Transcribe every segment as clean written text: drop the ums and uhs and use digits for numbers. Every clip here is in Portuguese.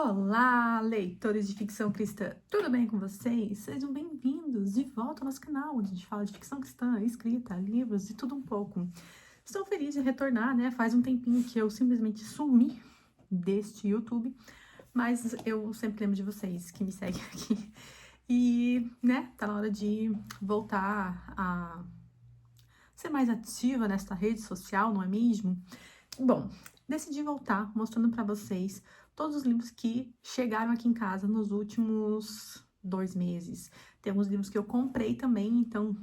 Olá, leitores de ficção cristã, tudo bem com vocês? Sejam bem-vindos de volta ao nosso canal, onde a gente fala de ficção cristã, escrita, livros e tudo um pouco. Estou feliz de retornar, né? Faz um tempinho que eu simplesmente sumi deste YouTube, mas eu sempre lembro de vocês que me seguem aqui. E, né, tá na hora de voltar a ser mais ativa nesta rede social, não é mesmo? Bom, decidi voltar mostrando pra vocês todos os livros que chegaram aqui em casa nos últimos 2 meses. Tem alguns livros que eu comprei também, então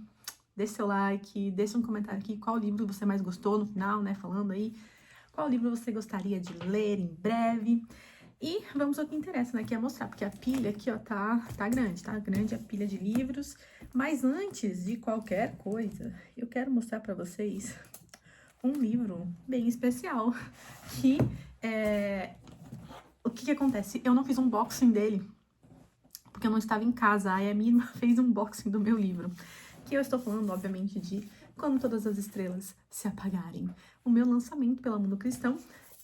deixe seu like, deixe um comentário aqui qual livro você mais gostou no final, né, falando aí qual livro você gostaria de ler em breve. E vamos ao que interessa, né, que é mostrar, porque a pilha aqui, ó, tá grande a pilha de livros. Mas antes de qualquer coisa, eu quero mostrar pra vocês um livro bem especial, que o que acontece? Eu não fiz um unboxing dele, porque eu não estava em casa, aí a minha irmã fez um unboxing do meu livro, que eu estou falando, obviamente, de Quando Todas as Estrelas Se Apagarem. O meu lançamento pela Mundo Cristão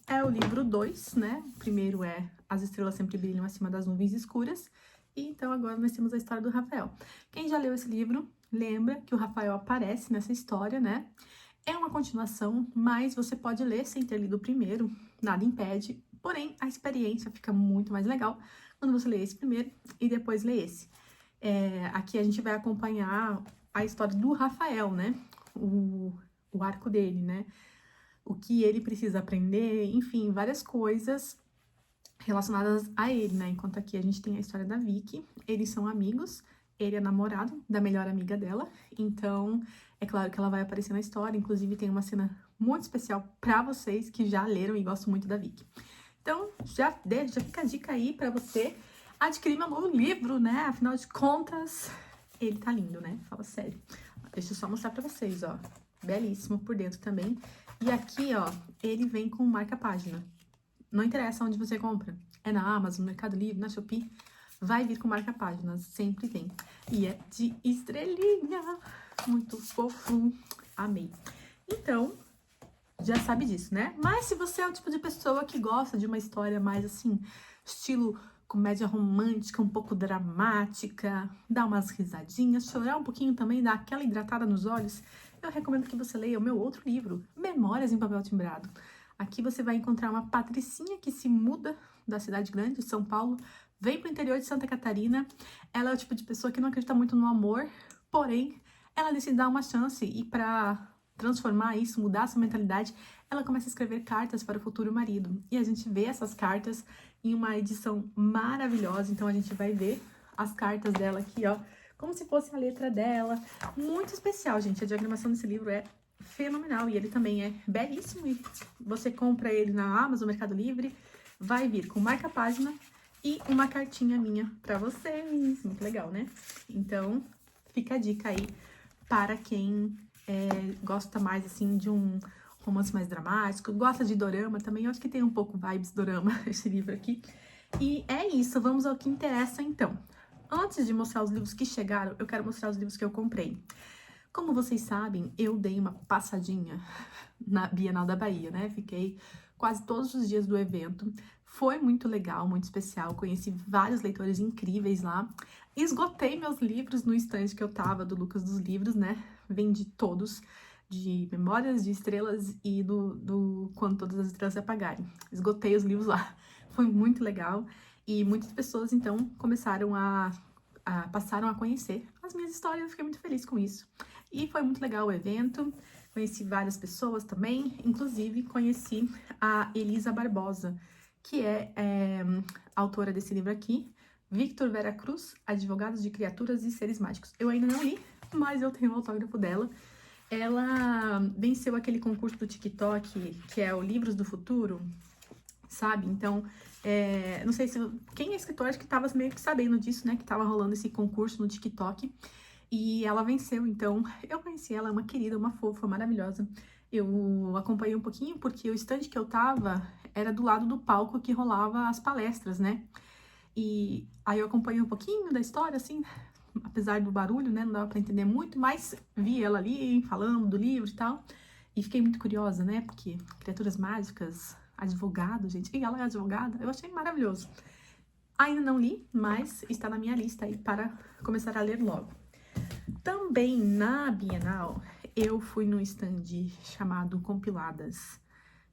é o livro 2, né? O primeiro é As Estrelas Sempre Brilham Acima das Nuvens Escuras, e então agora nós temos a história do Rafael. Quem já leu esse livro, lembra que o Rafael aparece nessa história, né? É uma continuação, mas você pode ler sem ter lido o primeiro, nada impede. Porém, a experiência fica muito mais legal quando você lê esse primeiro e depois lê esse. Aqui a gente vai acompanhar a história do Rafael, né? O arco dele, né? O que ele precisa aprender, enfim, várias coisas relacionadas a ele, né? Enquanto aqui a gente tem a história da Vicky, eles são amigos, ele é namorado da melhor amiga dela, então é claro que ela vai aparecer na história, inclusive tem uma cena muito especial pra vocês que já leram e gostam muito da Vicky. Então, já fica a dica aí pra você adquirir meu novo livro, né? Afinal de contas, ele tá lindo, né? Fala sério. Deixa eu só mostrar pra vocês, ó. Belíssimo por dentro também. E aqui, ó, ele vem com marca-página. Não interessa onde você compra. É na Amazon, no Mercado Livre, na Shopee. Vai vir com marca-páginas, sempre vem. E é de estrelinha. Muito fofo. Amei. Então, já sabe disso, né? Mas se você é o tipo de pessoa que gosta de uma história mais assim, estilo comédia romântica, um pouco dramática, dar umas risadinhas, chorar um pouquinho também, dar aquela hidratada nos olhos, eu recomendo que você leia o meu outro livro, Memórias em Papel Timbrado. Aqui você vai encontrar uma patricinha que se muda da cidade grande, de São Paulo, vem pro interior de Santa Catarina. Ela é o tipo de pessoa que não acredita muito no amor, porém, ela decide dar uma chance e pra transformar isso, mudar essa mentalidade, ela começa a escrever cartas para o futuro marido. E a gente vê essas cartas em uma edição maravilhosa, então a gente vai ver as cartas dela aqui, ó, como se fosse a letra dela. Muito especial, gente. A diagramação desse livro é fenomenal e ele também é belíssimo. E você compra ele na Amazon, Mercado Livre, vai vir com marca-página e uma cartinha minha pra vocês. Muito legal, né? Então, fica a dica aí para quem gosta mais, assim, de um romance mais dramático, gosta de dorama também. Eu acho que tem um pouco vibes dorama esse livro aqui. E é isso, vamos ao que interessa, então. Antes de mostrar os livros que chegaram, eu quero mostrar os livros que eu comprei. Como vocês sabem, eu dei uma passadinha na Bienal da Bahia, né? Fiquei quase todos os dias do evento. Foi muito legal, muito especial. Conheci vários leitores incríveis lá. Esgotei meus livros no estande que eu tava, do Lucas dos Livros, né? Vendi todos, de Memórias de Estrelas e do Quando Todas as Estrelas Se Apagarem. Esgotei os livros lá. Foi muito legal. E muitas pessoas, então, passaram a conhecer as minhas histórias. Eu fiquei muito feliz com isso. E foi muito legal o evento. Conheci várias pessoas também. Inclusive, conheci a Elisa Barbosa, que é autora desse livro aqui. Victor Vera Cruz, Advogados de Criaturas e Seres Mágicos. Eu ainda não li, mas eu tenho o autógrafo dela. Ela venceu aquele concurso do TikTok, que é o Livros do Futuro, sabe? Então, não sei se... Quem é escritor, acho que tava meio que sabendo disso, né? Que tava rolando esse concurso no TikTok. E ela venceu, então eu conheci ela, é uma querida, uma fofa, maravilhosa. Eu acompanhei um pouquinho porque o stand que eu tava era do lado do palco que rolava as palestras, né? E aí eu acompanhei um pouquinho da história, assim, apesar do barulho, né? Não dava pra entender muito, mas vi ela ali falando do livro e tal. E fiquei muito curiosa, né? Porque criaturas mágicas, advogado, gente. E ela é advogada, eu achei maravilhoso. Ainda não li, mas está na minha lista aí para começar a ler logo. Também na Bienal, eu fui num stand chamado Compiladas,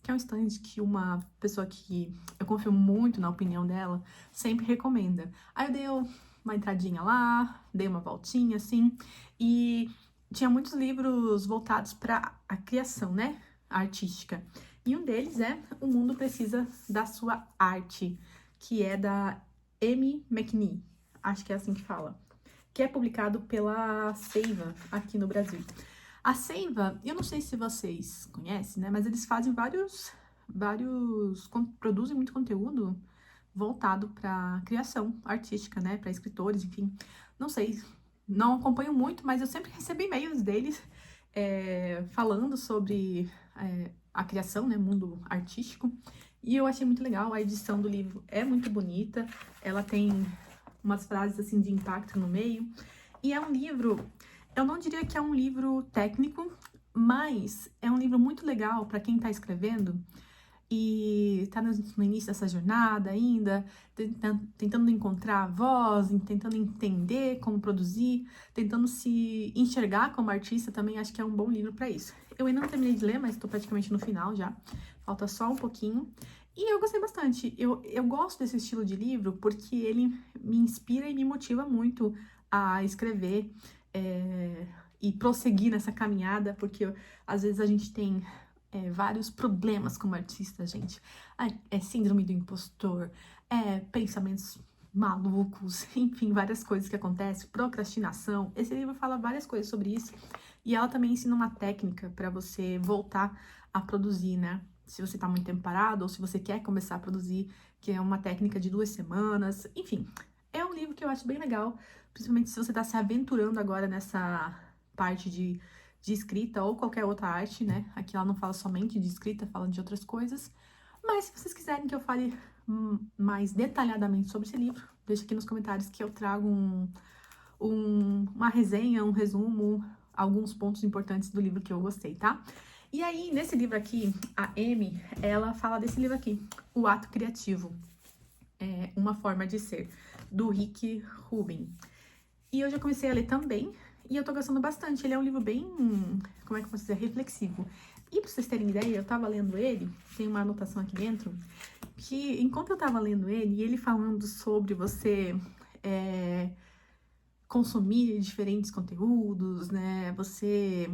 que é um stand que uma pessoa que eu confio muito na opinião dela sempre recomenda. Aí eu dei uma entradinha lá, dei uma voltinha assim, e tinha muitos livros voltados para a criação, né, artística. E um deles é O Mundo Precisa da Sua Arte, que é da Amy McNee, acho que é assim que fala, que é publicado pela Seiva aqui no Brasil. A Seiva, eu não sei se vocês conhecem, né, mas eles fazem produzem muito conteúdo voltado para criação artística, né, para escritores, enfim. Não sei, não acompanho muito, mas eu sempre recebo e-mails deles falando sobre a criação, né, mundo artístico. E eu achei muito legal, a edição do livro é muito bonita, ela tem umas frases assim de impacto no meio. E é um livro, eu não diria que é um livro técnico, mas é um livro muito legal para quem está escrevendo e está no início dessa jornada ainda, tentando encontrar a voz, tentando entender como produzir, tentando se enxergar como artista também. Acho que é um bom livro para isso. Eu ainda não terminei de ler, mas estou praticamente no final já, falta só um pouquinho. E eu gostei bastante. Eu gosto desse estilo de livro porque ele me inspira e me motiva muito a escrever e prosseguir nessa caminhada, porque às vezes a gente tem vários problemas como artista, gente. É síndrome do impostor, pensamentos malucos, enfim, várias coisas que acontecem, procrastinação. Esse livro fala várias coisas sobre isso e ela também ensina uma técnica para você voltar a produzir, né? Se você tá muito tempo parado ou se você quer começar a produzir, que é uma técnica de 2 semanas, enfim. É um livro que eu acho bem legal, principalmente se você tá se aventurando agora nessa parte de escrita ou qualquer outra arte, né? Aqui ela não fala somente de escrita, fala de outras coisas. Mas se vocês quiserem que eu fale mais detalhadamente sobre esse livro, deixa aqui nos comentários que eu trago uma resenha, um resumo, alguns pontos importantes do livro que eu gostei, tá? E aí, nesse livro aqui, a Amy, ela fala desse livro aqui, O Ato Criativo, Uma Forma de Ser, do Rick Rubin. E eu já comecei a ler também, e eu tô gostando bastante. Ele é um livro bem, como é que eu posso dizer, reflexivo. E pra vocês terem ideia, eu tava lendo ele, tem uma anotação aqui dentro, que enquanto eu tava lendo ele falando sobre você consumir diferentes conteúdos, né, você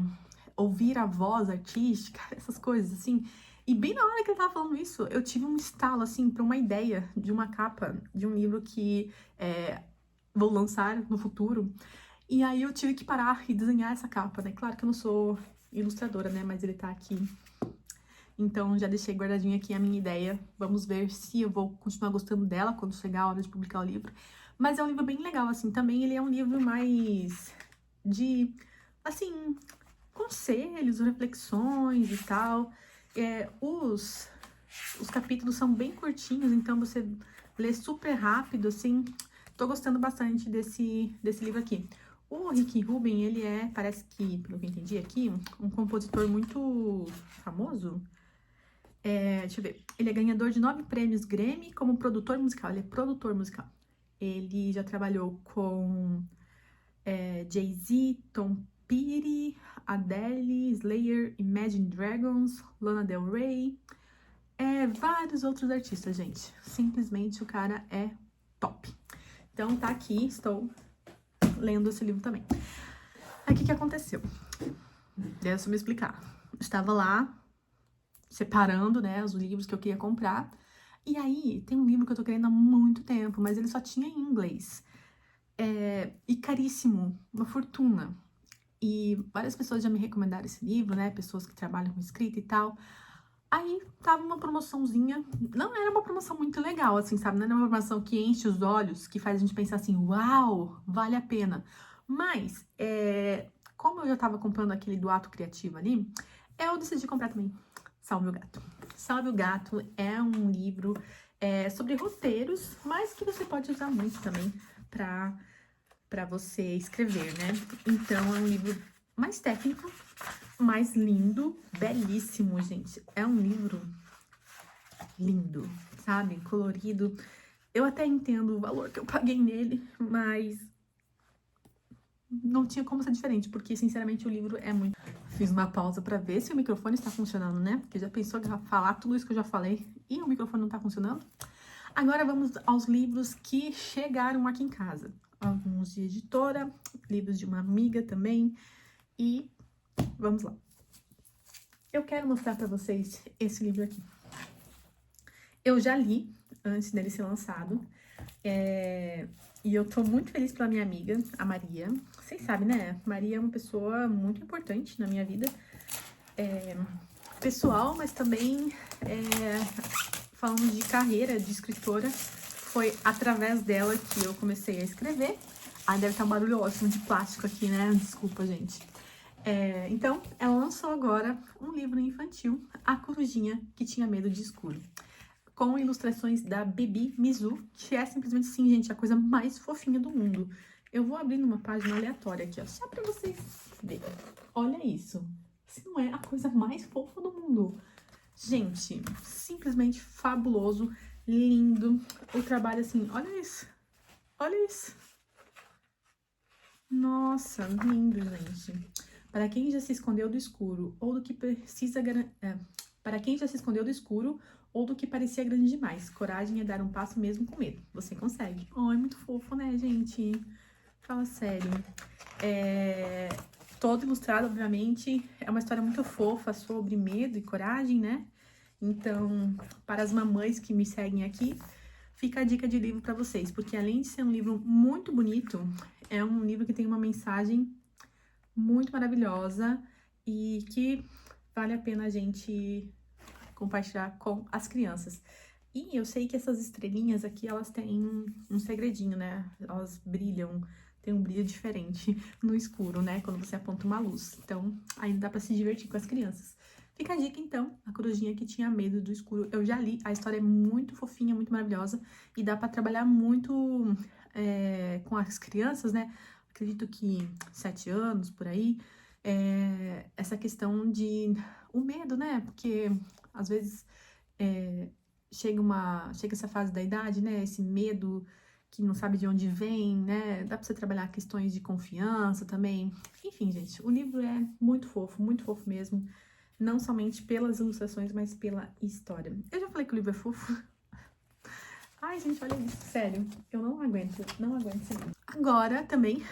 ouvir a voz artística, essas coisas assim. E bem na hora que ele tava falando isso, eu tive um estalo, assim, pra uma ideia de uma capa de um livro que vou lançar no futuro. E aí eu tive que parar e desenhar essa capa, né? Claro que eu não sou ilustradora, né? Mas ele tá aqui. Então já deixei guardadinho aqui a minha ideia. Vamos ver se eu vou continuar gostando dela quando chegar a hora de publicar o livro. Mas é um livro bem legal, assim. Também ele é um livro mais de, assim, conselhos, reflexões e tal. Os capítulos são bem curtinhos, então você lê super rápido, assim. Tô gostando bastante desse livro aqui. O Rick Rubin, ele parece que, pelo que eu entendi aqui, um compositor muito famoso. Deixa eu ver. Ele é ganhador de 9 prêmios Grammy como produtor musical. Ele é produtor musical. Ele já trabalhou com Jay-Z, Tom Petty, Adele, Slayer, Imagine Dragons, Lana Del Rey, vários outros artistas, gente. Simplesmente o cara é top. Então tá aqui, estou lendo esse livro também. Aí o que aconteceu? Deixa eu me explicar. Estava lá separando, né, os livros que eu queria comprar. E aí tem um livro que eu tô querendo há muito tempo, mas ele só tinha em inglês. E caríssimo, uma fortuna. E várias pessoas já me recomendaram esse livro, né? Pessoas que trabalham com escrita e tal. Aí tava uma promoçãozinha, não era uma promoção muito legal, assim, sabe? Não era uma promoção que enche os olhos, que faz a gente pensar assim, uau, vale a pena. Mas, como eu já tava comprando aquele do Ato Criativo ali, eu decidi comprar também Salve o Gato. Salve o Gato é um livro sobre roteiros, mas que você pode usar muito também pra você escrever, né? Então, é um livro mais técnico, mais lindo, belíssimo, gente. É um livro lindo, sabe? Colorido. Eu até entendo o valor que eu paguei nele, mas não tinha como ser diferente, porque, sinceramente, o livro é muito... Fiz uma pausa pra ver se o microfone está funcionando, né? Porque já pensou que eu ia falar tudo isso que eu já falei e o microfone não tá funcionando? Agora vamos aos livros que chegaram aqui em casa. Alguns de editora, livros de uma amiga também. E vamos lá. Eu quero mostrar pra vocês esse livro aqui. Eu já li antes dele ser lançado. E eu tô muito feliz pela minha amiga, a Maria. Vocês sabem, né? Maria é uma pessoa muito importante na minha vida. Pessoal, mas também falando de carreira de escritora. Foi através dela que eu comecei a escrever. Ah, deve estar um barulho ótimo de plástico aqui, né? Desculpa, gente. Então, ela lançou agora um livro infantil, A Corujinha que Tinha Medo de Escuro, com ilustrações da Bibi Mizu, que é simplesmente assim, gente, a coisa mais fofinha do mundo. Eu vou abrir numa página aleatória aqui, ó, só pra vocês verem. Olha isso. Se não é a coisa mais fofa do mundo. Gente, simplesmente fabuloso, lindo. O trabalho, assim, olha isso. Olha isso. Nossa, lindo, gente. Para quem já se escondeu do escuro ou do que precisa... Para quem já se escondeu do escuro ou do que parecia grande demais. Coragem é dar um passo mesmo com medo. Você consegue. Oh, é muito fofo, né, gente? Fala sério. Todo ilustrado, obviamente. É uma história muito fofa sobre medo e coragem, né? Então, para as mamães que me seguem aqui, fica a dica de livro para vocês. Porque além de ser um livro muito bonito, é um livro que tem uma mensagem muito maravilhosa e que vale a pena a gente compartilhar com as crianças. E eu sei que essas estrelinhas aqui, elas têm um segredinho, né? Elas brilham, tem um brilho diferente no escuro, né? Quando você aponta uma luz. Então, ainda dá pra se divertir com as crianças. Fica a dica, então, A Corujinha que Tinha Medo do Escuro. Eu já li, a história é muito fofinha, muito maravilhosa. E dá pra trabalhar muito com as crianças, né? Acredito que 7 anos, por aí. Essa questão de... o medo, né? Porque, às vezes... chega essa fase da idade, né, esse medo que não sabe de onde vem, né, dá pra você trabalhar questões de confiança também. Enfim, gente, o livro é muito fofo mesmo, não somente pelas ilustrações, mas pela história. Eu já falei que o livro é fofo. Ai, gente, olha isso, sério, eu não aguento esse livro. Agora, também,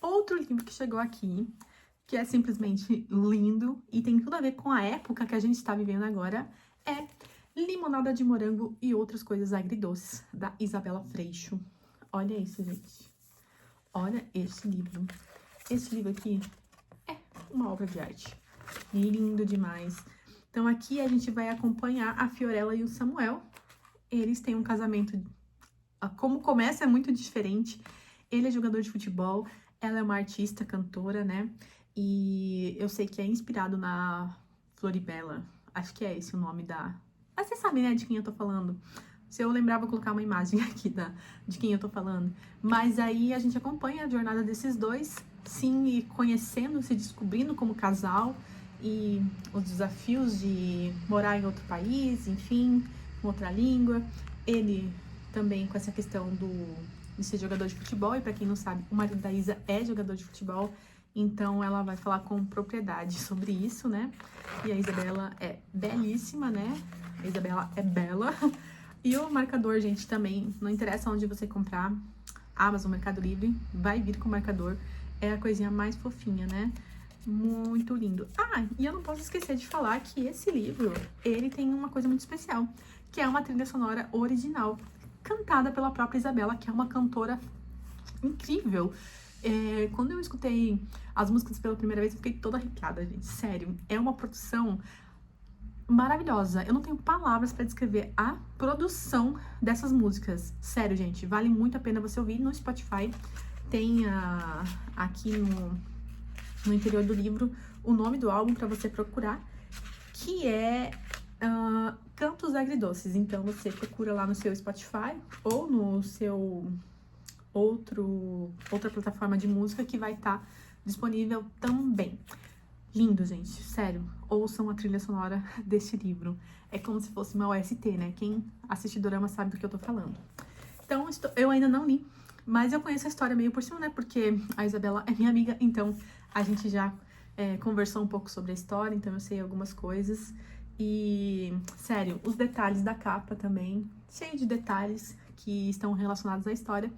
outro livro que chegou aqui, que é simplesmente lindo e tem tudo a ver com a época que a gente está vivendo agora, é Limonada de Morango e Outras Coisas Agridoces, da Isabela Freixo. Olha isso, gente. Olha esse livro. Esse livro aqui é uma obra de arte. Lindo demais. Então, aqui a gente vai acompanhar a Fiorella e o Samuel. Eles têm um casamento... Como começa é muito diferente. Ele é jogador de futebol, ela é uma artista, cantora, né? E eu sei que é inspirado na Floribela. Acho que é esse o nome da... Mas vocês sabem, né, de quem eu tô falando. Se eu lembrar, vou colocar uma imagem aqui de quem eu tô falando. Mas aí a gente acompanha a jornada desses dois, sim, e conhecendo, se descobrindo como casal. E os desafios de morar em outro país, enfim, com outra língua. Ele também com essa questão de ser jogador de futebol. E pra quem não sabe, o marido da Isa é jogador de futebol. Então, ela vai falar com propriedade sobre isso, né? E a Isabela é belíssima, né? A Isabela é bela. E o marcador, gente, também, não interessa onde você comprar, Amazon, Mercado Livre, vai vir com o marcador. É a coisinha mais fofinha, né? Muito lindo. Ah, e eu não posso esquecer de falar que esse livro, ele tem uma coisa muito especial, que é uma trilha sonora original, cantada pela própria Isabela, que é uma cantora incrível. Quando eu escutei as músicas pela primeira vez, eu fiquei toda arrepiada, gente. Sério, é uma produção maravilhosa. Eu não tenho palavras pra descrever a produção dessas músicas. Sério, gente, vale muito a pena você ouvir no Spotify. Tem aqui no interior do livro o nome do álbum pra você procurar, que é Cantos Agridoces. Então você procura lá no seu Spotify ou no seu outra plataforma de música que vai estar disponível também. Lindo, gente, sério. Ouçam a trilha sonora deste livro. É como se fosse uma OST, né? Quem assiste dorama sabe do que eu tô falando. Então, eu ainda não li, mas eu conheço a história meio por cima, né? Porque a Isabela é minha amiga, então a gente já conversou um pouco sobre a história, então eu sei algumas coisas. E, sério, os detalhes da capa também, cheio de detalhes que estão relacionados à história.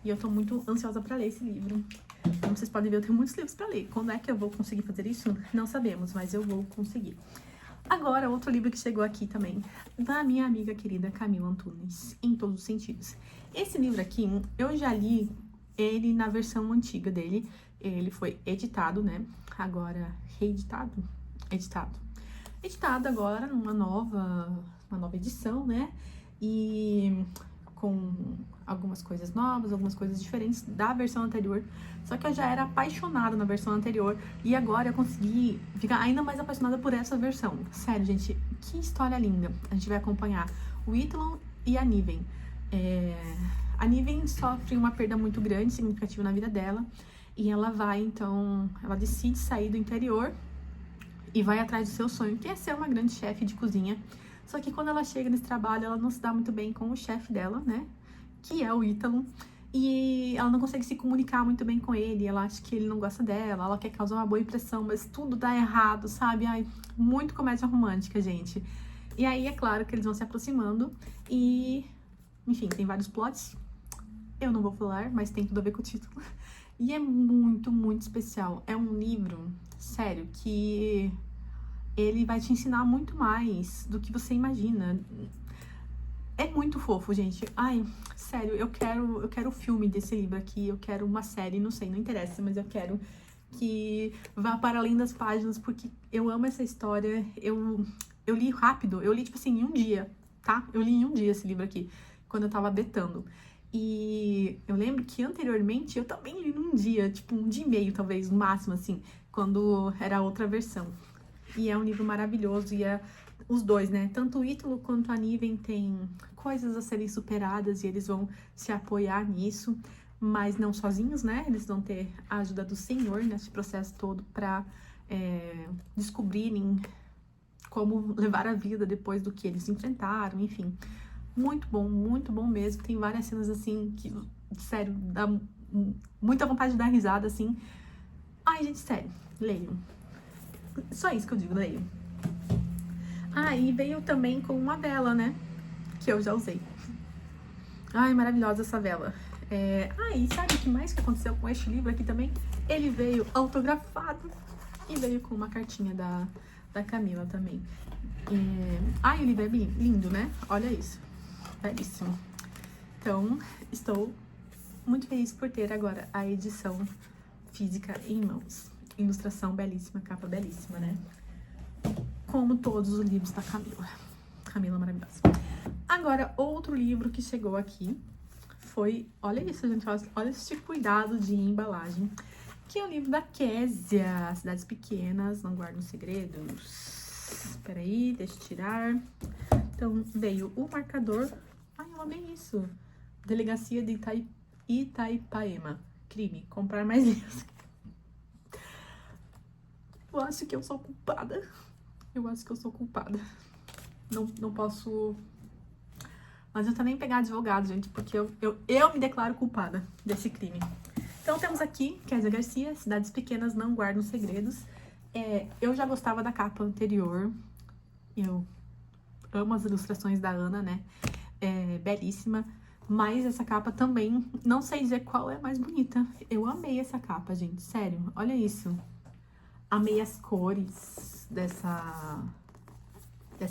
E eu tô muito ansiosa pra ler esse livro. Como vocês podem ver, eu tenho muitos livros pra ler. Quando é que eu vou conseguir fazer isso? Não sabemos, mas eu vou conseguir. Agora, outro livro que chegou aqui também, da minha amiga querida Camila Antunes, em todos os sentidos. Esse livro aqui, eu já li ele na versão antiga dele. Ele foi editado, né? Agora, reeditado? Editado. Editado agora numa nova edição, né? E com algumas coisas novas, algumas coisas diferentes da versão anterior. Só que eu já era apaixonada na versão anterior e agora eu consegui ficar ainda mais apaixonada por essa versão. Sério, gente, que história linda. A gente vai acompanhar o Ítalo e a Niven. A Niven sofre uma perda muito grande, significativa na vida dela. E ela vai, então, ela decide sair do interior e vai atrás do seu sonho, que é ser uma grande chefe de cozinha. Só que quando ela chega nesse trabalho, ela não se dá muito bem com o chefe dela, né? Que é o Ítalo. E ela não consegue se comunicar muito bem com ele. Ela acha que ele não gosta dela, ela quer causar uma boa impressão, mas tudo dá errado, sabe? Ai, muito comédia romântica, gente. E aí, é claro que eles vão se aproximando e... Enfim, tem vários plots. Eu não vou falar, mas tem tudo a ver com o título. E é muito, muito especial. É um livro, sério, que ele vai te ensinar muito mais do que você imagina. É muito fofo, gente. Ai, sério, eu quero o filme desse livro aqui, eu quero uma série, não sei, não interessa, mas eu quero que vá para além das páginas, porque eu amo essa história. Eu li rápido, eu li, tipo assim, em um dia, tá? Eu li em um dia esse livro aqui, quando eu tava betando. E eu lembro que anteriormente eu também li num dia, tipo um dia e meio, talvez, no máximo, assim, quando era a outra versão. E é um livro maravilhoso, e os dois, né? Tanto o Ítalo quanto a Niven têm coisas a serem superadas e eles vão se apoiar nisso, mas não sozinhos, né? Eles vão ter a ajuda do Senhor nesse processo todo pra descobrirem como levar a vida depois do que eles enfrentaram, enfim. Muito bom mesmo. Tem várias cenas assim que, sério, dá muita vontade de dar risada, assim. Ai, gente, sério, leiam. Só isso que eu digo, leiam. E veio também com uma vela, né? Que eu já usei. Ai, maravilhosa essa vela. E sabe o que mais que aconteceu com este livro aqui também? Ele veio autografado e veio com uma cartinha da Camila também. O livro é lindo, né? Olha isso. Belíssimo. Então, estou muito feliz por ter agora a edição física em mãos. Ilustração belíssima, capa belíssima, né? Como todos os livros da Camila. Camila maravilhosa. Agora, outro livro que chegou aqui foi... Olha isso, gente. Olha esse cuidado de embalagem. Que é o livro da Késia. Cidades Pequenas, Não Guardam Segredos. Espera aí, deixa eu tirar. Então, veio o marcador. Ai, eu amei isso. Delegacia de Itaipaema. Crime. Comprar mais livros. Eu acho que eu sou culpada. Não posso... Mas eu também pegar advogado, gente, porque eu me declaro culpada desse crime. Então, temos aqui Késia Garcia, Cidades Pequenas Não Guardam Segredos. Eu já gostava da capa anterior. Eu amo as ilustrações da Ana, né? Belíssima. Mas essa capa também, não sei dizer qual é a mais bonita. Eu amei essa capa, gente, sério. Olha isso. Amei as cores dessa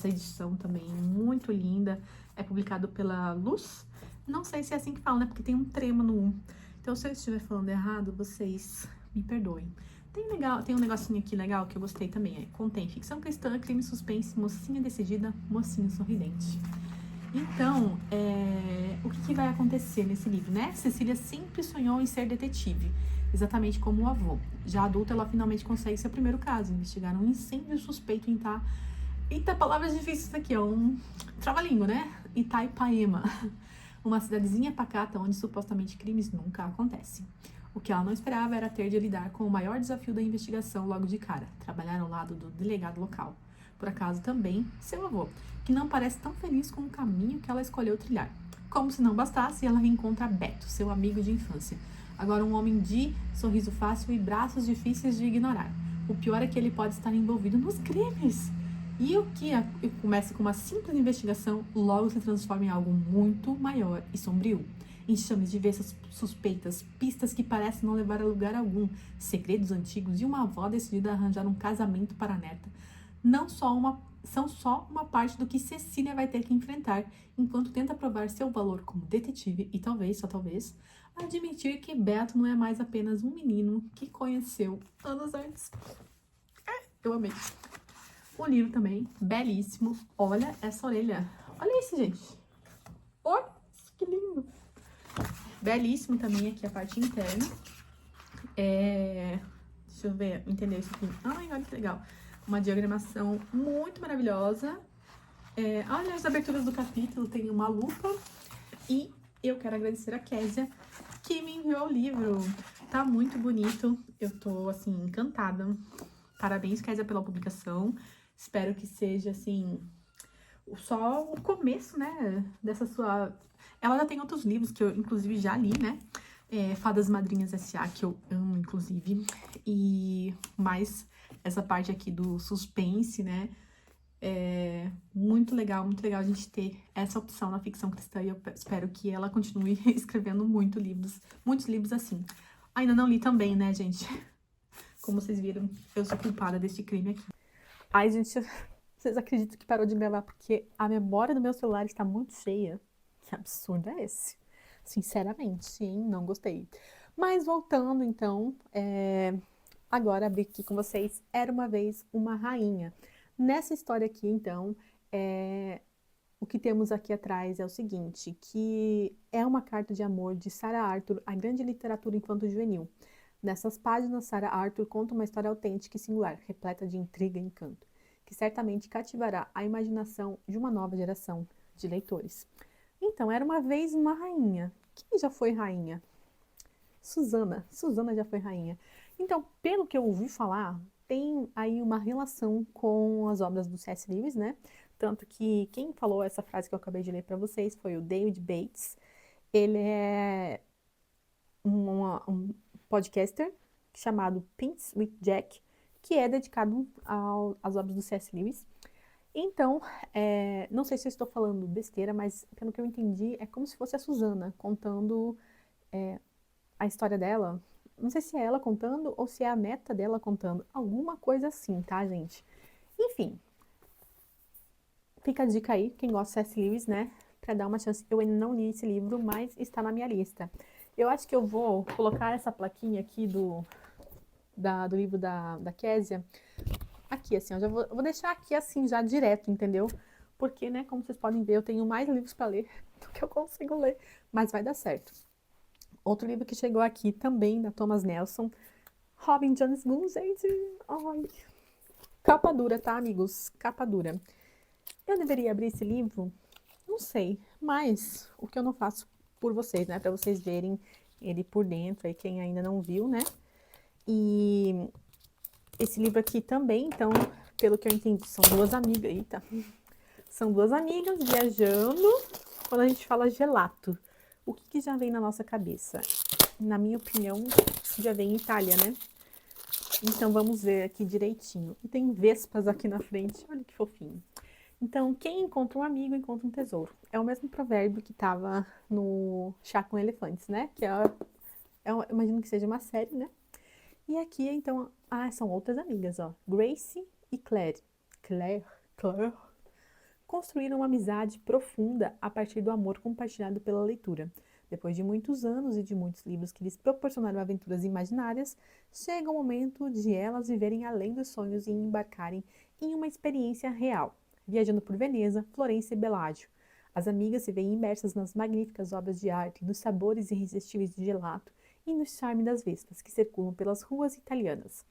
edição também, muito linda. É publicado pela Luz. Não sei se é assim que fala, né? Porque tem um trema no 1. Então, se eu estiver falando errado, vocês me perdoem. Tem um negocinho aqui legal que eu gostei também. Contém ficção cristã, crime suspense, mocinha decidida, mocinho sorridente. Então, o que vai acontecer nesse livro, né? Cecília sempre sonhou em ser detetive, exatamente como o avô. Já adulta, ela finalmente consegue seu primeiro caso, investigar um incêndio suspeito em Eita, palavras difíceis aqui, é um trava-língua, né? Itaipaema, uma cidadezinha pacata onde supostamente crimes nunca acontecem. O que ela não esperava era ter de lidar com o maior desafio da investigação logo de cara, trabalhar ao lado do delegado local. Por acaso também seu avô, que não parece tão feliz com o caminho que ela escolheu trilhar. Como se não bastasse, ela reencontra Beto, seu amigo de infância. Agora um homem de sorriso fácil e braços difíceis de ignorar. O pior é que ele pode estar envolvido nos crimes. E o que começa com uma simples investigação, logo se transforma em algo muito maior e sombrio. Enxames de diversas suspeitas, pistas que parecem não levar a lugar algum, segredos antigos e uma avó decidida a arranjar um casamento para a neta. São só uma parte do que Cecília vai ter que enfrentar enquanto tenta provar seu valor como detetive e talvez, só talvez, admitir que Beto não é mais apenas um menino que conheceu anos antes. Eu amei. O livro também, belíssimo. Olha essa orelha. Olha isso, gente. Olha, que lindo. Belíssimo também aqui a parte interna. Deixa eu ver, entender isso aqui. Ai, olha que legal. Uma diagramação muito maravilhosa. Olha as aberturas do capítulo, tem uma lupa. E eu quero agradecer a Késia, que me enviou o livro. Tá muito bonito. Eu tô, assim, encantada. Parabéns, Késia, pela publicação. Espero que seja, assim, só o começo, né, dessa sua... Ela já tem outros livros que eu, inclusive, já li, né? Fadas Madrinhas S.A., que eu amo, inclusive. E mais essa parte aqui do suspense, né? Muito legal a gente ter essa opção na ficção cristã. E eu espero que ela continue escrevendo muitos livros assim. Ainda não li também, né, gente? Como vocês viram, eu sou culpada desse crime aqui. Ai, gente, vocês acreditam que parou de gravar porque a memória do meu celular está muito cheia? Que absurdo é esse? Sinceramente, hein? Não gostei. Mas voltando, então, agora abri aqui com vocês Era Uma Vez Uma Rainha. Nessa história aqui, então, o que temos aqui atrás é o seguinte, que é uma carta de amor de Sarah Arthur, a grande literatura infanto-juvenil. Nessas páginas, Sarah Arthur conta uma história autêntica e singular, repleta de intriga e encanto, que certamente cativará a imaginação de uma nova geração de leitores. Então, era uma vez uma rainha. Quem já foi rainha? Susana. Susana já foi rainha. Então, pelo que eu ouvi falar, tem aí uma relação com as obras do C.S. Lewis, né? Tanto que quem falou essa frase que eu acabei de ler para vocês foi o David Bates. Ele é um podcaster chamado Pints with Jack, que é dedicado às obras do C.S. Lewis. Então, não sei se eu estou falando besteira, mas pelo que eu entendi, é como se fosse a Susana contando a história dela. Não sei se é ela contando ou se é a neta dela contando. Alguma coisa assim, tá, gente? Enfim, fica a dica aí, quem gosta de C.S. Lewis, né? Pra dar uma chance. Eu ainda não li esse livro, mas está na minha lista. Eu acho que eu vou colocar essa plaquinha aqui do livro da Késia aqui, assim, eu vou deixar aqui assim, já direto, entendeu? Porque, né, como vocês podem ver, eu tenho mais livros para ler do que eu consigo ler, mas vai dar certo. Outro livro que chegou aqui também, da Thomas Nelson, Robin Jones Moon, gente, ai, capa dura, tá, amigos? Capa dura. Eu deveria abrir esse livro? Não sei, mas o que eu não faço por vocês, né, para vocês verem ele por dentro, aí quem ainda não viu, né? E esse livro aqui também, então, pelo que eu entendi, são duas amigas, eita, são duas amigas viajando. Quando a gente fala gelato, o que já vem na nossa cabeça? Na minha opinião, já vem Itália, né? Então, vamos ver aqui direitinho. E tem vespas aqui na frente, olha que fofinho. Então, quem encontra um amigo, encontra um tesouro. É o mesmo provérbio que estava no Chá com Elefantes, né? Que eu imagino que seja uma série, né? E aqui, então, são outras amigas, ó. Grace e Claire. Claire construíram uma amizade profunda a partir do amor compartilhado pela leitura. Depois de muitos anos e de muitos livros que lhes proporcionaram aventuras imaginárias, chega o momento de elas viverem além dos sonhos e embarcarem em uma experiência real, viajando por Veneza, Florença e Belágio. As amigas se veem imersas nas magníficas obras de arte, nos sabores irresistíveis de gelato e no charme das vespas que circulam pelas ruas italianas.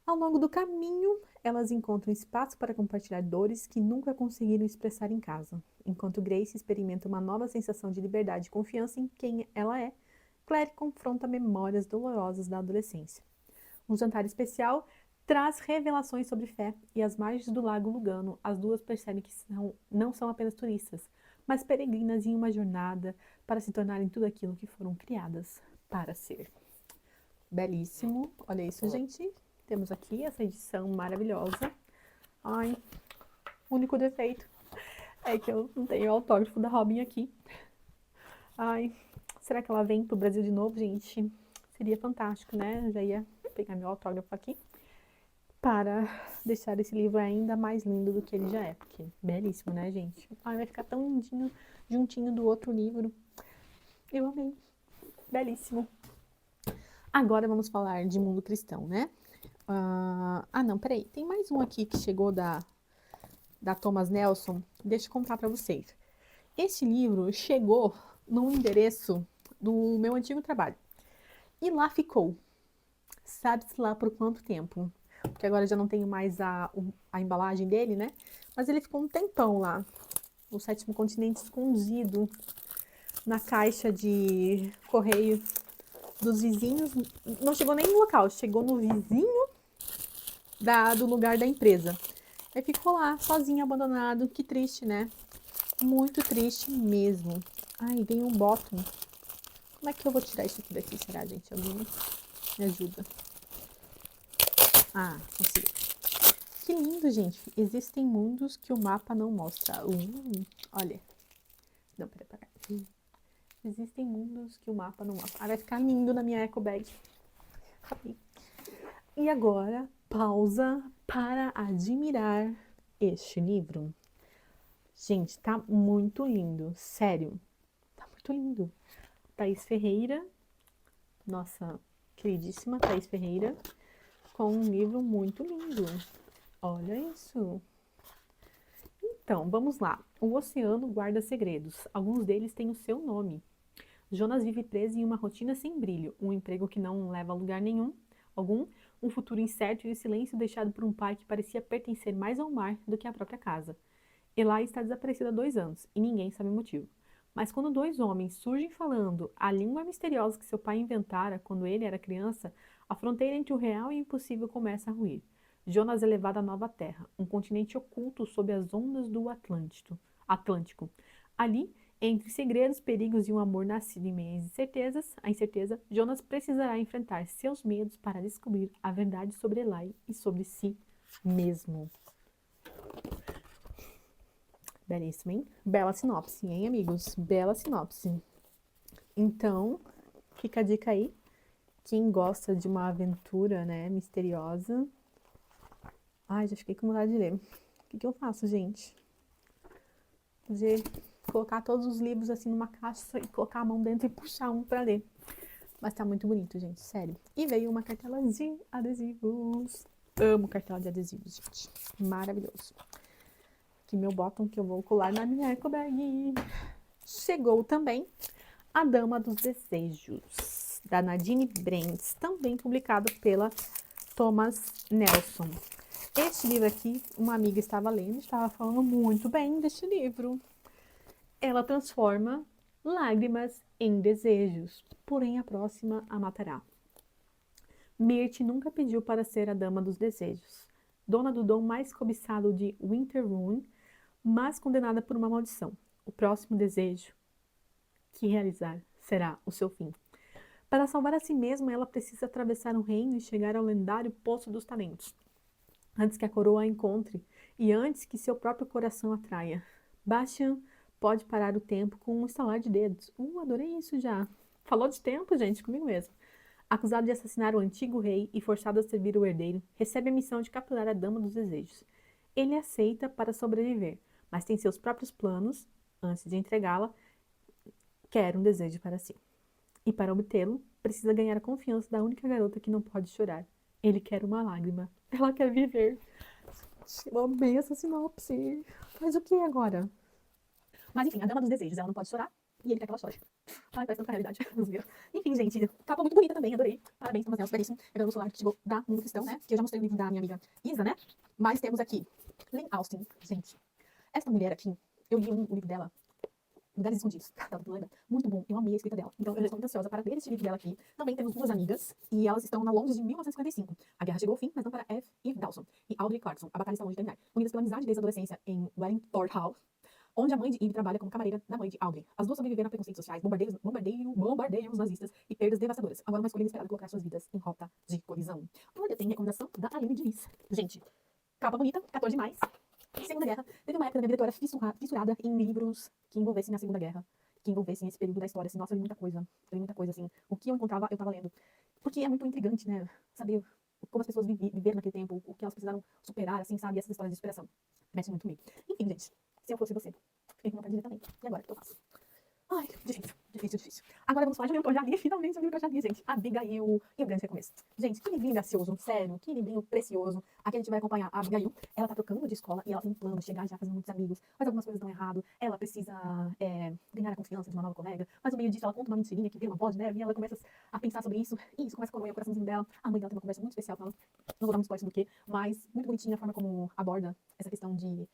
Ao longo do caminho, elas encontram espaço para compartilhar dores que nunca conseguiram expressar em casa, enquanto Grace experimenta uma nova sensação de liberdade e confiança em quem ela é Claire confronta memórias dolorosas da adolescência. Um jantar especial traz revelações sobre fé e às margens do lago Lugano, as duas percebem que não são apenas turistas, mas peregrinas em uma jornada para se tornarem tudo aquilo que foram criadas para ser. Belíssimo. Olha isso, gente. Temos aqui essa edição maravilhosa. Ai, o único defeito é que eu não tenho o autógrafo da Robin aqui. Ai, será que ela vem pro Brasil de novo, gente? Seria fantástico, né? Eu já ia pegar meu autógrafo aqui para deixar esse livro ainda mais lindo do que ele já é. Porque belíssimo, né, gente? Ai, vai ficar tão lindinho, juntinho do outro livro. Eu amei. Belíssimo. Agora vamos falar de mundo cristão, né? Não, peraí. Tem mais um aqui que chegou da Thomas Nelson. Deixa eu contar para vocês. Esse livro chegou no endereço do meu antigo trabalho. E lá ficou. Sabe-se lá por quanto tempo. Porque agora já não tenho mais a embalagem dele, né? Mas ele ficou um tempão lá. No Sétimo Continente, escondido na caixa de correio dos vizinhos. Não chegou nem no local, chegou no vizinho do lugar da empresa. Aí ficou lá, sozinho, abandonado. Que triste, né? Muito triste mesmo. Ai, vem um bottom. Como é que eu vou tirar isso aqui daqui, será, gente? Alguém me ajuda. Consegui. Que lindo, gente. Existem mundos que o mapa não mostra. Olha. Não, peraí. Existem mundos que o mapa não mostra. Vai ficar lindo na minha eco bag. E agora, pausa para admirar este livro. Gente, tá muito lindo. Sério. Tá muito lindo. Thaís Ferreira. Nossa queridíssima Thaís Ferreira. Com um livro muito lindo. Olha isso. Então, vamos lá. O oceano guarda segredos. Alguns deles têm o seu nome. Jonas vive preso em uma rotina sem brilho. Um emprego que não leva a lugar nenhum. Um futuro incerto e o silêncio deixado por um pai que parecia pertencer mais ao mar do que à própria casa. Eli está desaparecido há 2 anos e ninguém sabe o motivo. Mas quando 2 homens surgem falando a língua misteriosa que seu pai inventara quando ele era criança, a fronteira entre o real e o impossível começa a ruir. Jonas é levado à nova terra, um continente oculto sob as ondas do Atlântico. Ali, entre segredos, perigos e um amor nascido em meio à incerteza, Jonas precisará enfrentar seus medos para descobrir a verdade sobre Eli e sobre si mesmo. Belíssimo, hein? Bela sinopse, hein, amigos? Bela sinopse. Então, fica a dica aí. Quem gosta de uma aventura, né, misteriosa. Ai, já fiquei com vontade de ler. O que eu faço, gente? Poder colocar todos os livros assim numa caixa e colocar a mão dentro e puxar um pra ler. Mas tá muito bonito, gente, sério. E veio uma cartela de adesivos. Amo cartela de adesivos, gente. Maravilhoso. Aqui meu bottom que eu vou colar na minha eco bag. Chegou também A Dama dos Desejos, da Nadine Brents, também publicado pela Thomas Nelson. Este livro aqui, uma amiga estava lendo, estava falando muito bem deste livro. Ela transforma lágrimas em desejos, porém a próxima a matará. Myrte nunca pediu para ser a Dama dos Desejos, dona do dom mais cobiçado de Winterrune, mas condenada por uma maldição. O próximo desejo que realizar será o seu fim. Para salvar a si mesma, ela precisa atravessar um reino e chegar ao lendário Poço dos Talentos, antes que a coroa a encontre e antes que seu próprio coração a traia. Bastian pode parar o tempo com um estalar de dedos. Adorei isso já. Falou de tempo, gente, comigo mesmo. Acusado de assassinar o antigo rei e forçado a servir o herdeiro, recebe a missão de capturar a Dama dos Desejos. Ele aceita para sobreviver, mas tem seus próprios planos. Antes de entregá-la, quer um desejo para si. E para obtê-lo, precisa ganhar a confiança da única garota que não pode chorar. Ele quer uma lágrima. Ela quer viver. Eu amei essa sinopse. Mas o que agora? Mas enfim, a Dama dos Desejos, ela não pode chorar e ele quer que ela chore. Ai, parece tanta realidade. Enfim, gente, capa muito bonita também, adorei. Parabéns, Thomas Nelson, belíssimo. É pelo celular que chegou da Mundo Cristão, né? Que eu já mostrei o livro da minha amiga Isa, né? Mas temos aqui Lynn Austin, gente. Essa mulher aqui, eu li o livro dela Lugares Escondidos, da Leda. Muito bom, eu amei a escrita dela. Então eu já estou muito ansiosa para ler este livro dela aqui. Também temos duas amigas, e elas estão na Londres de 1955. A guerra chegou ao fim, mas não para Eve Dawson e Audrey Clarkson. A batalha está longe de terminar. Unidas pela amizade desde a adolescência em Wellington Hall, onde a mãe de Eve trabalha como camareira da mãe de Audrey. As duas sobreviveram a preconceitos sociais, bombardeios nazistas e perdas devastadoras. Agora uma escolha inesperada colocar suas vidas em rota de colisão. Olha, tem recomendação da Aline Diniz. Gente, capa bonita, 14 mais. Segunda Guerra. Teve uma época da minha vida que eu era fissurada em livros que envolvessem a Segunda Guerra, que envolvessem esse período da história. Assim, nossa, eu li muita coisa, assim. O que eu encontrava, eu tava lendo. Porque é muito intrigante, né? Saber como as pessoas viveram naquele tempo, o que elas precisaram superar, assim, sabe? E essas histórias de superação. Mexe muito comigo. Enfim, gente, se eu fosse você, fiquei com vontade de ler também. E agora, o que eu faço? Ai, difícil. Agora vamos falar de um livro que eu já li, finalmente, um livro que eu já li, gente. Abigail e o Grande Recomeço. Gente, que livrinho gracioso, sério, que livrinho precioso. Aqui a gente vai acompanhar a Abigail. Ela tá trocando de escola e ela tem um plano de chegar já fazendo muitos amigos, mas algumas coisas dão errado. Ela precisa ganhar a confiança de uma nova colega, mas no meio disso ela conta uma mentirinha que vira uma bola de neve e ela começa a pensar sobre isso, e isso começa a corroer o coraçãozinho dela. A mãe dela tem uma conversa muito especial com ela, não vou dar muito spoiler do que, mas muito bonitinha a forma como aborda essa questão de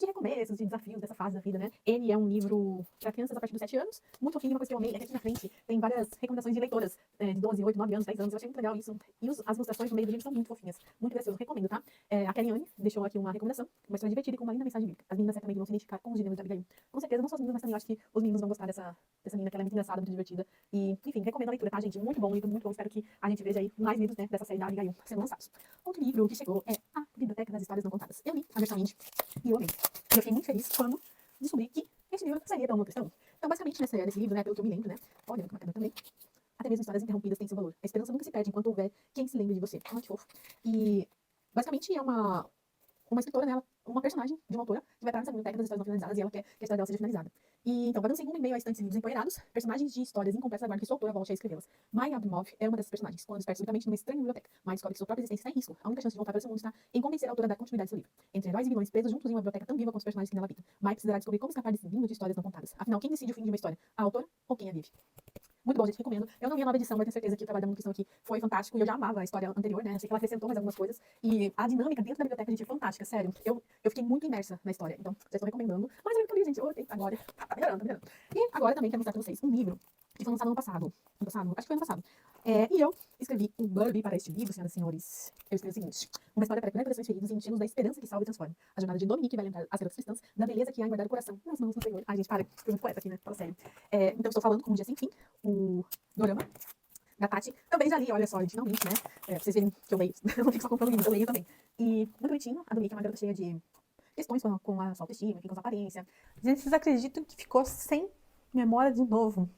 recomeços, de desafios dessa fase da vida, né? Ele é um livro para crianças a partir dos 7 anos, muito fofinho. Uma coisa que eu amei é que aqui na frente tem várias recomendações de leitoras de 12, 8, 9 anos, 10 anos. Eu achei muito legal isso. E as ilustrações no meio do livro são muito fofinhas, muito preciosas. Recomendo, tá? A Kellyanne deixou aqui uma recomendação, uma história divertida e com uma linda mensagem bíblica. As meninas certamente vão se identificar com os gêneros da Abigail. Com certeza, não só as meninas, mas também eu acho que os meninos vão gostar dessa menina, que ela é muito engraçada, muito divertida. E, enfim, recomendo a leitura, tá, gente? Muito bom, livro muito bom. Espero que a gente veja aí mais livros, né, dessa série da Abigail sendo lançados. Outro livro que chegou é A Biblioteca das Histórias Não Contadas. Eu li a versão indie e eu amei. Eu fiquei muito feliz quando descobri que esse livro seria para uma cristão. Então, basicamente, nesse livro, né, pelo que eu me lembro, né, olha, que bacana também, até mesmo histórias interrompidas têm seu valor. A esperança nunca se perde enquanto houver quem se lembre de você. Ah, que fofo. E, basicamente, é uma escritora, né, uma personagem de uma autora que vai parar nessa biblioteca das histórias não finalizadas e ela quer que a história dela seja finalizada. E, então, vagando sem rumo em meio a estantes de livros empoeirados, personagens de histórias incompletas aguardam que sua autora volte a escrevê-las. Maya Abdimov é uma dessas personagens, quando desperta subitamente numa estranha biblioteca, mas descobre que sua própria existência está em risco. A única chance de voltar para esse mundo está em convencer a autora da continuidade do seu livro. Entre heróis e vilões presos juntos em uma biblioteca tão viva quanto os personagens que nela habitam, Maya precisará descobrir como escapar desse limbo de histórias não contadas. Afinal, quem decide o fim de uma história? A autora ou quem a vive? Muito bom, gente, recomendo. Eu não vi a nova edição, mas tenho certeza que o trabalho da manutenção aqui foi fantástico. E eu já amava a história anterior, né? Achei que ela acrescentou mais algumas coisas. E a dinâmica dentro da biblioteca, gente, é fantástica, sério. Eu fiquei muito imersa na história. Então, já estou recomendando. Mas eu li, gente. Agora, tá melhorando. E agora também quero mostrar pra vocês um livro que foi lançado ano passado. Acho que foi ano passado. E eu escrevi um blurb para este livro, senhoras e senhores. Eu escrevi o seguinte: uma história para curar corações feridos e enchê-los da esperança que salva e transforma. A jornada de Dominique vai lembrar as garotas cristãs da beleza que há em guardar o coração nas mãos do Senhor. Ai, gente, para. Foi muito poeta aqui, né? Fala sério. Então, estou falando com Um Dia Sem Fim, o dorama da Tati. Também já li, olha só, gente, não mente, né? Pra vocês verem que eu leio. Eu não fico só comprando livros, eu leio também. E muito bonitinho, a Dominique é uma garota cheia de questões com a sua autoestima, enfim, com a sua aparência. Gente, vocês acreditam que ficou sem memória de novo?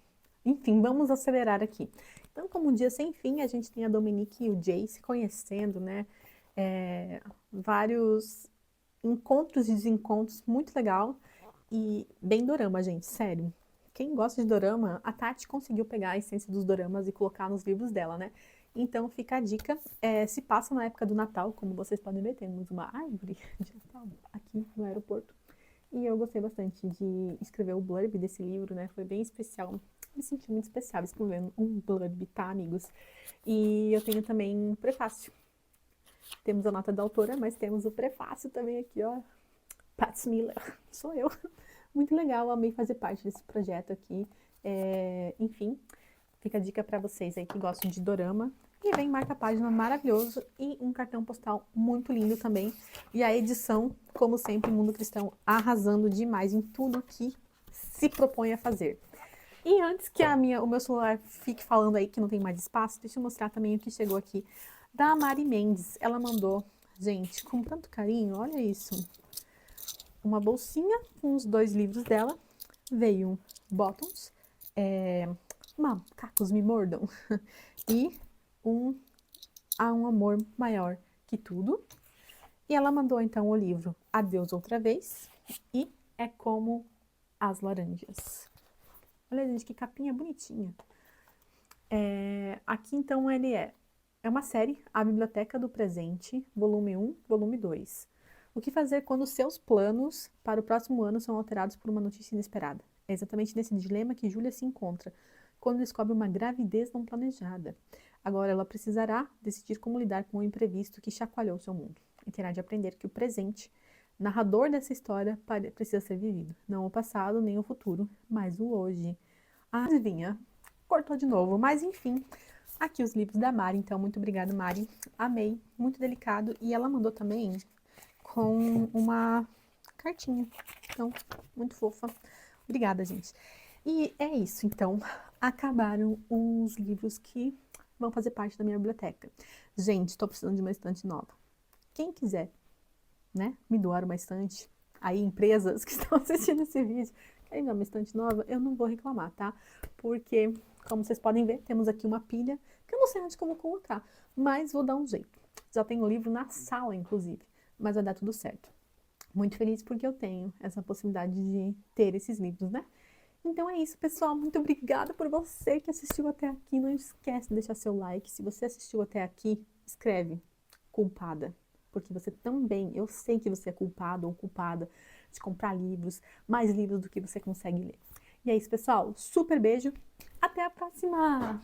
Enfim, vamos acelerar aqui. Então, como Um Dia Sem Fim, a gente tem a Dominique e o Jay se conhecendo, né? Vários encontros e desencontros, muito legal. E bem dorama, gente, sério. Quem gosta de dorama, a Tati conseguiu pegar a essência dos doramas e colocar nos livros dela, né? Então fica a dica, se passa na época do Natal, como vocês podem ver, temos uma árvore de Natal aqui no aeroporto. E eu gostei bastante de escrever o blurb desse livro, né? Foi bem especial. Me senti muito especial escrevendo um blurb, tá, amigos? E eu tenho também um prefácio. Temos a nota da autora, mas temos o prefácio também aqui, ó. Pat Miller, sou eu. Muito legal, amei fazer parte desse projeto aqui. Enfim, fica a dica para vocês aí que gostam de dorama. E vem marca-página maravilhoso e um cartão postal muito lindo também. E a edição, como sempre, Mundo Cristão arrasando demais em tudo que se propõe a fazer. E antes que o meu celular fique falando aí que não tem mais espaço, deixa eu mostrar também o que chegou aqui da Mari Mendes. Ela mandou, gente, com tanto carinho, olha isso. Uma bolsinha com os 2 livros dela, veio Bottoms, Macacos Me Mordam e Há um Amor Maior que Tudo. E ela mandou então o livro Adeus Outra Vez e É Como as Laranjas. Olha, gente, que capinha bonitinha. Aqui então ele é uma série, A Biblioteca do Presente, volume 1, volume 2. O que fazer quando seus planos para o próximo ano são alterados por uma notícia inesperada? É exatamente nesse dilema que Júlia se encontra, quando descobre uma gravidez não planejada. Agora ela precisará decidir como lidar com o imprevisto que chacoalhou seu mundo, e terá de aprender que o presente narrador dessa história precisa ser vivido. Não o passado, nem o futuro, mas o hoje. Ah, adivinha? Cortou de novo, mas enfim. Aqui os livros da Mari, então muito obrigada, Mari. Amei, muito delicado. E ela mandou também com uma cartinha. Então, muito fofa. Obrigada, gente. E é isso, então. Acabaram os livros que vão fazer parte da minha biblioteca. Gente, estou precisando de uma estante nova. Quem quiser, né, me doar uma estante, aí empresas que estão assistindo esse vídeo, querem dar uma estante nova, eu não vou reclamar, tá? Porque, como vocês podem ver, temos aqui uma pilha, que eu não sei onde que eu vou colocar, mas vou dar um jeito. Já tenho o livro na sala, inclusive, mas vai dar tudo certo. Muito feliz porque eu tenho essa possibilidade de ter esses livros, né? Então é isso, pessoal. Muito obrigada por você que assistiu até aqui. Não esquece de deixar seu like. Se você assistiu até aqui, escreve culpada. Porque você também, eu sei que você é culpado ou culpada de comprar livros, mais livros do que você consegue ler. E é isso, pessoal. Super beijo. Até a próxima!